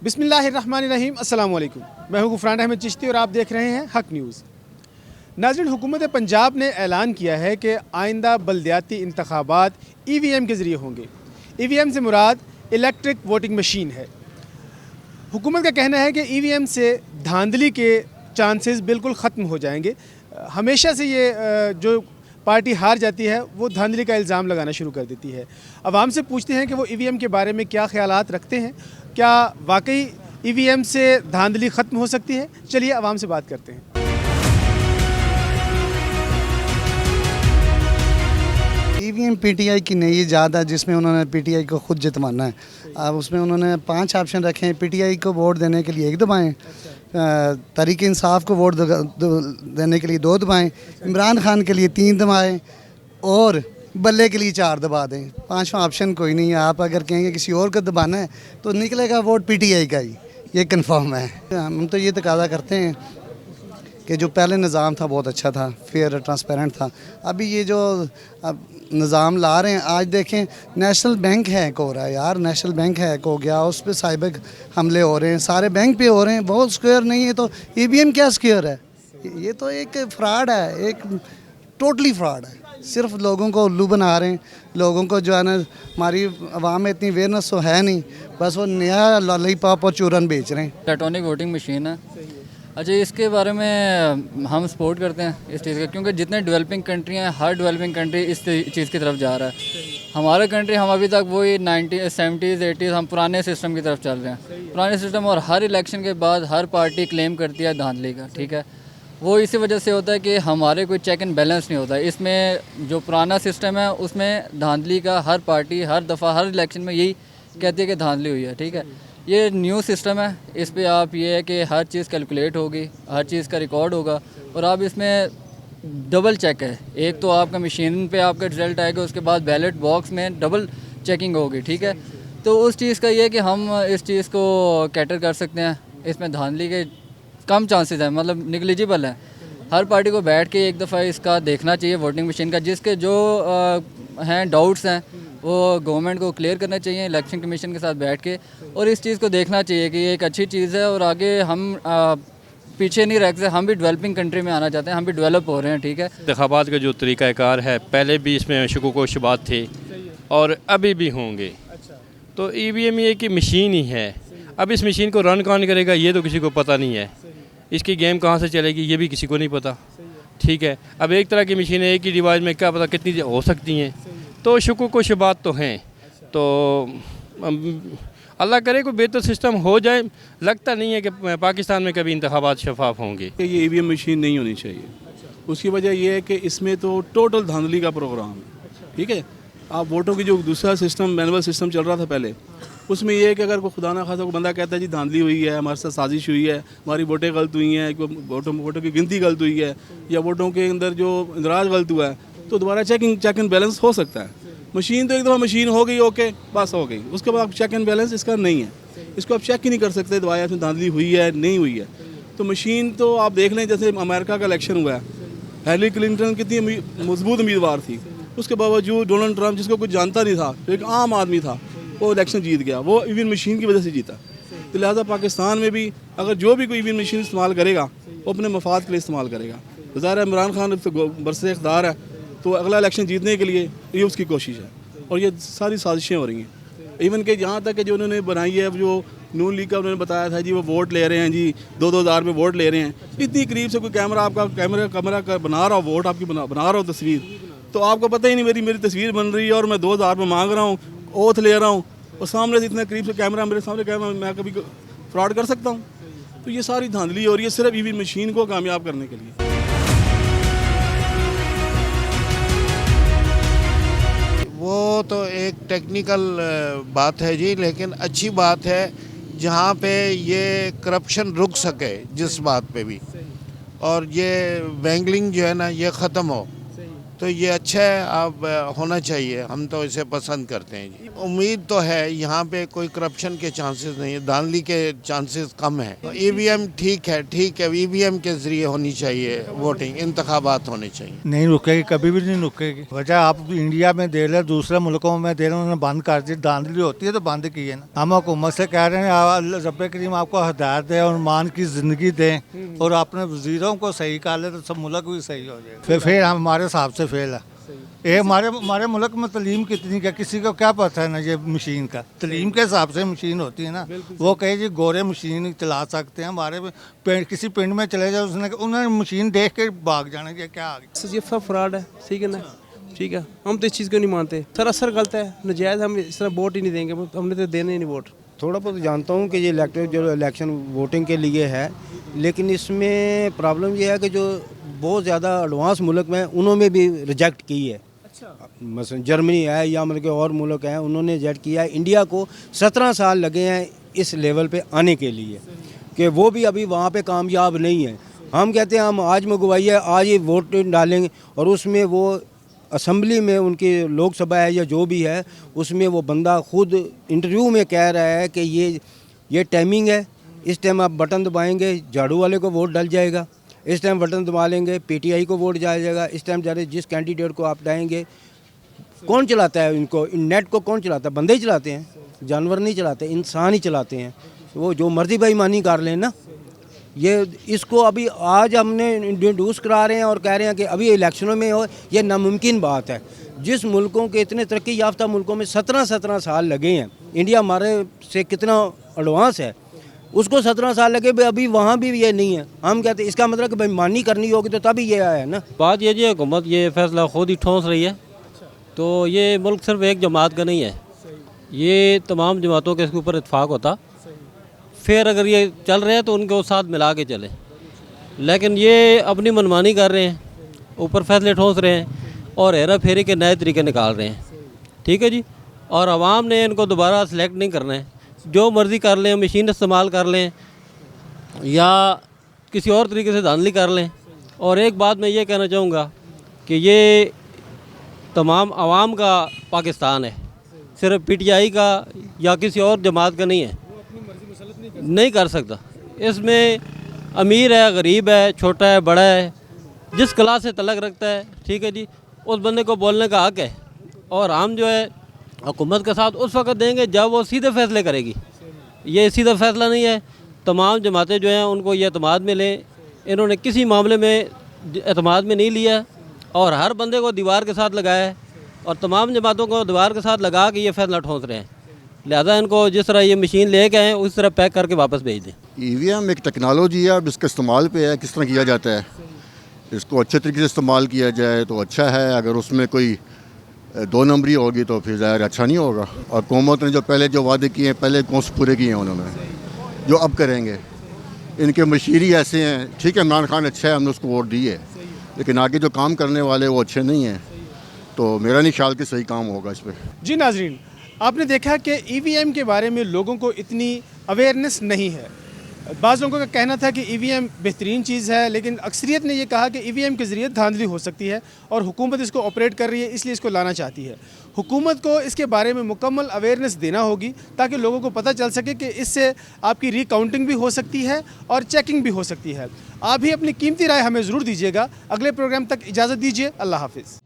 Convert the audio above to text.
बिस्मिल्लाहिर्रहमानिर्रहीम अस्सलाम वालेकुम। मैं हूं गुफरान अहमद चिश्ती और आप देख रहे हैं हक न्यूज़। नाज़रीन, हुकूमत पंजाब ने ऐलान किया है कि आइंदा बल्दियाती इंतखाबात EVM के ज़रिए होंगे। EVM से मुराद इलेक्ट्रिक वोटिंग मशीन है। हुकूमत का कहना है कि EVM से धांधली के चांसेस बिल्कुल ख़त्म हो जाएंगे। हमेशा से ये जो पार्टी हार जाती है वो धांधली का इल्ज़ाम लगाना शुरू कर देती है। आवाम से पूछते हैं कि वो EVM के बारे में क्या ख्यालात रखते हैं, क्या वाकई EVM से धांधली ख़त्म हो सकती है। चलिए आवाम से बात करते हैं। EVM PTI की नई इजाद है जिसमें उन्होंने PTI को खुद जितवाना है। अब उसमें उन्होंने 5 ऑप्शन रखे हैं। PTI को वोट देने के लिए 1 दबाएँ, तहरीक इंसाफ को वोट देने के लिए 2 दबाएँ, इमरान खान के लिए 3 दबाएँ और बल्ले के लिए 4 दबा दें। 5वां ऑप्शन कोई नहीं है। आप अगर कहेंगे किसी और को दबाना है तो निकलेगा वोट PTI का ही, ये कंफर्म है। हम तो ये तकाज़ा करते हैं कि जो पहले निज़ाम था बहुत अच्छा था, फेयर ट्रांसपेरेंट था। अभी ये जो अब निज़ाम ला रहे हैं, आज देखें नेशनल बैंक हैक हो रहा है यार, नेशनल बैंक हैक हो गया, उस पर साइबर हमले हो रहे हैं, सारे बैंक पे हो रहे हैं। बहुत सिक्योर नहीं है तो EVM क्या सिक्योर है? ये तो एक फ्रॉड है, एक टोटली फ्रॉड है। सिर्फ लोगों को उल्लू बना रहे हैं। लोगों को जो है ना, हमारी आवाम में इतनी अवेयरनेस तो है नहीं, बस वो नया लॉलीपॉप और चूरन बेच रहे हैं। इलेक्ट्रॉनिक वोटिंग मशीन है। अच्छा, इसके बारे में हम सपोर्ट करते हैं इस चीज़ का, क्योंकि जितने डेवलपिंग कंट्री हैं, हर डेवलपिंग कंट्री इस चीज़ की तरफ जा रहा है। हमारा कंट्री, हम अभी तक वही 70s 80s हम पुराने सिस्टम की तरफ चल रहे हैं, पुराने सिस्टम। और हर इलेक्शन के बाद हर पार्टी क्लेम करती है धांधली का, ठीक है। वो इसी वजह से होता है कि हमारे कोई चेक एंड बैलेंस नहीं होता। इसमें जो पुराना सिस्टम है उसमें धांधली का हर पार्टी हर दफ़ा हर इलेक्शन में यही कहती है कि धांधली हुई है, ठीक है। ये न्यू सिस्टम है, इस पे आप ये है कि हर चीज़ कैलकुलेट होगी, हर चीज़ का रिकॉर्ड होगा और आप इसमें डबल चेक है। एक तो आपका मशीन पे आपका रिजल्ट आएगा, उसके बाद बैलेट बॉक्स में डबल चेकिंग होगी, ठीक है। तो उस चीज़ का ये है कि हम इस चीज़ को कैटर कर सकते हैं। इसमें धांधली के कम चांसेस हैं, मतलब निगलिजिबल है। हर पार्टी को बैठ के एक दफ़ा इसका देखना चाहिए वोटिंग मशीन का। जिसके जो हैं डाउट्स हैं वो गवर्नमेंट को क्लियर करना चाहिए इलेक्शन कमीशन के साथ बैठ के, और इस चीज़ को देखना चाहिए कि ये एक अच्छी चीज़ है और आगे हम पीछे नहीं रह सकते। हम भी डेवलपिंग कंट्री में आना चाहते हैं, हम भी डेवलप हो रहे हैं, ठीक है। इंतखाबात का जो तरीक़ाकार है, पहले भी इसमें शुकूक व शुबात थे और अभी भी होंगे। तो EVM ये कि मशीन ही है। अब इस मशीन को रन कौन करेगा ये तो किसी को पता नहीं है। इसकी गेम कहाँ से चलेगी ये भी किसी को नहीं पता, ठीक है। अब एक तरह की मशीन है, एक ही डिवाइस में क्या पता कितनी हो सकती हैं। तो शुकूक व शुबात तो हैं। तो अल्लाह करे कोई बेहतर सिस्टम हो जाए। लगता नहीं है कि पाकिस्तान में कभी इंतखाबात शफाफ होंगे। ये EVM मशीन नहीं होनी चाहिए। उसकी वजह यह है कि इसमें तो टोटल धांधली का प्रोग्राम है, ठीक है। आप वोटों की जो दूसरा सिस्टम मैनुअल सिस्टम चल रहा था पहले, उसमें यह है कि अगर कोई खुदा ना खासा कोई बंदा कहता है जी धांधली हुई है, हमारे साथ साजिश हुई है, हमारी वोटें गलत हुई हैं, वोटों की गिनती गलत हुई है या वोटों के अंदर जो इंदराज गलत हुआ है, तो दोबारा चेक एंड बैलेंस हो सकता है। मशीन तो एक दफ़ा मशीन हो गई, ओके बस हो गई, उसके बाद चेक एंड बैलेंस इसका नहीं है। इसको आप चेक ही नहीं कर सकते दोबारा इसमें धांधली हुई है नहीं हुई है। तो मशीन तो आप देख लें, जैसे अमेरिका का इलेक्शन हुआ है, हिलरी क्लिंटन कितनी मजबूत उम्मीदवार थी, उसके बावजूद डोनाल्ड ट्रंप जिसको कुछ जानता नहीं था, एक आम आदमी था, वो इलेक्शन जीत गया। वो EVM मशीन की वजह से जीता। तो लिहाजा पाकिस्तान में भी अगर जो भी कोई EVM मशीन इस्तेमाल करेगा वो अपने मफाद के लिए इस्तेमाल करेगा। तो ज़ाहिर है इमरान खान तो बरसे इख्तियार है, तो अगला इलेक्शन जीतने के लिए ये उसकी कोशिश है और ये सारी साजिशें हो रही हैं। इवन के यहाँ तक कि जो उन्होंने बनाई है, जो नून लीग का उन्होंने बताया था जी वो वोट ले रहे हैं जी, 2-2 हज़ार में वोट ले रहे हैं। इतनी करीब से कोई कैमरा आपका कैमरा बना रहा हो, वोट आपकी बना रहा हो तस्वीर, तो आपको पता ही नहीं मेरी तस्वीर बन रही है और मैं 2 हज़ार में मांग रहा हूँ, ओथ ले रहा हूँ और सामने से इतना करीब से कैमरा मेरे सामने कैमरा, मैं कभी फ्रॉड कर सकता हूँ? तो ये सारी धांधली हो रही है सिर्फ EVM मशीन को कामयाब करने के लिए। वो तो एक टेक्निकल बात है जी, लेकिन अच्छी बात है जहाँ पे ये करप्शन रुक सके जिस बात पे भी, और ये वैंगलिंग जो है ना ये ख़त्म हो, तो ये अच्छा है। अब होना चाहिए, हम तो इसे पसंद करते हैं जी। उम्मीद तो है, यहाँ पे कोई करप्शन के चांसेस नहीं है, धांधली के चांसेस कम है। ईवीएम ठीक है, ईवीएम के जरिए होनी चाहिए वोटिंग, इंतखाबात होने चाहिए। नहीं रुकेगी, कभी भी नहीं रुकेगी। वजह आप इंडिया में दे रहे, दूसरे मुल्कों में दे रहे, उन्होंने बंद कर दी। धांधली होती है तो बंद की है ना। हम हुकूमत से कह रहे हैं रब्बे करीम आपको हिदायत दे और मान की ज़िंदगी दें और अपने वज़ीरों को सही कर ले तो सब मुल्क भी सही हो जाएगा। फिर हमारे हिसाब से फेल है। ये हमारे मुल्क में तलीम कितनी का किसी को क्या पता है ना। ये मशीन का तलीम के हिसाब से मशीन होती है ना। वो कहे जी गोरे मशीन चला सकते हैं, हमारे किसी पिंड में चले जाए उसने उन्होंने मशीन देख के भाग जाना कि क्या आ गया। ये सब फ्रॉड है, ठीक है ना। ठीक है, हम तो इस चीज़ को नहीं मानते, सरासर गलत है, नजायज़। हम इस तरह वोट ही नहीं देंगे, हमने तो देने ही नहीं वोट। थोड़ा बहुत जानता हूँ कि ये इलेक्शन वोटिंग के लिए है, लेकिन इसमें प्रॉब्लम ये है कि जो बहुत ज़्यादा एडवांस मुल्क में उन्होंने भी रिजेक्ट की है। मसलन जर्मनी है या मतलब के और मुल्क हैं, उन्होंने रिजेक्ट किया है। इंडिया को 17 साल लगे हैं इस लेवल पे आने के लिए, कि वो भी अभी वहाँ पे कामयाब नहीं है। हम कहते हैं हम आज मंगवाई है, आज ही वोट डालेंगे, और उसमें वो असम्बली में उनकी लोकसभा है या जो भी है, उसमें वो बंदा खुद इंटरव्यू में कह रहा है कि ये टाइमिंग है, इस टाइम आप बटन दबाएंगे झाड़ू वाले को वोट डल जाएगा, इस टाइम बटन दबा लेंगे पीटीआई को वोट जाएगा, इस टाइम जा रहे जिस कैंडिडेट को आप डालेंगे। कौन चलाता है इनको? इन नेट को कौन चलाता है? बंदे ही चलाते हैं, जानवर नहीं चलाते, इंसान ही चलाते हैं। वो जो मर्जी बेईमानी कर लें ना। ये इसको अभी आज हमने इंट्रोड्यूस करा रहे हैं और कह रहे हैं कि अभी इलेक्शनों में हो, ये नामुमकिन बात है। जिस मुल्कों के इतने तरक्की याफ्ता मुल्कों में 17 साल लगे हैं, इंडिया हमारे से कितना एडवांस है, उसको 17 साल लगे भाई, अभी वहाँ भी ये नहीं है। हम कहते हैं इसका मतलब कि बेईमानी करनी होगी तो तभी ये आया है ना। बात ये जी हुकूमत ये फैसला खुद ही ठोंस रही है, तो ये मुल्क सिर्फ एक जमात का नहीं है, ये तमाम जमातों के इसके ऊपर इत्फाक होता। फिर अगर ये चल रहे हैं तो उनके साथ मिला के चले, लेकिन ये अपनी मनमानी कर रहे हैं, ऊपर फैसले ठोंस रहे हैं और हेरा फेरी के नए तरीके निकाल रहे हैं। ठीक है जी, और आवाम ने इनको दोबारा सेलेक्ट नहीं करना है, जो मर्ज़ी कर लें, मशीन इस्तेमाल कर लें या किसी और तरीके से धांधली कर लें। और एक बात मैं ये कहना चाहूँगा कि ये तमाम आवाम का पाकिस्तान है, सिर्फ पीटीआई का या किसी और जमात का नहीं है। नहीं कर सकता, इसमें अमीर है, गरीब है, छोटा है, बड़ा है, जिस क्लास से तलक रखता है, ठीक है जी, उस बंदे को बोलने का हक है। और हम जो है हुकूमत के साथ उस वक्त देंगे जब वो सीधे फैसले करेगी। ये सीधा फैसला नहीं है। तमाम जमातें जो हैं उनको ये एतमाद में लें, इन्होंने किसी मामले में एतमाद में नहीं लिया और हर बंदे को दीवार के साथ लगाया है और तमाम जमातों को दीवार के साथ लगा के ये फैसला ठोंस रहे हैं। लिहाजा इनको जिस तरह ये मशीन ले के आएँ उस तरह पैक करके वापस भेज दें। ईवीएम एक टेक्नोलॉजी है, अब इसका इस्तेमाल पे है किस तरह किया जाता है। इसको अच्छे तरीके से इस्तेमाल किया जाए तो अच्छा है, अगर उसमें कोई 2 नंबरी होगी तो फिर ज़ाहिर अच्छा नहीं होगा। और हुकूमत ने जो पहले जो वादे किए हैं पहले कौन से पूरे किए हैं उन्होंने, जो अब करेंगे। इनके मशीरी ऐसे हैं, ठीक है इमरान खान अच्छा है, हमने उसको वोट दी है, लेकिन आगे जो काम करने वाले वो अच्छे नहीं हैं, तो मेरा नहीं ख्याल कि सही काम होगा इस पर। जी नाजरीन, आपने देखा कि ईवीएम के बारे में लोगों को इतनी अवेयरनेस नहीं है। बाज़ लोगों का कहना था कि ईवीएम बेहतरीन चीज़ है, लेकिन अक्सरियत ने यह कहा कि ईवीएम के ज़रिए धांधली हो सकती है और हुकूमत इसको ऑपरेट कर रही है, इसलिए इसको लाना चाहती है। हुकूमत को इसके बारे में मुकम्मल अवेयरनेस देना होगी ताकि लोगों को पता चल सके कि इससे आपकी रिकाउंटिंग भी हो सकती है और चेकिंग भी हो सकती है। आप भी अपनी कीमती राय हमें ज़रूर दीजिएगा। अगले प्रोग्राम तक इजाज़त दीजिए। अल्लाह हाफिज़।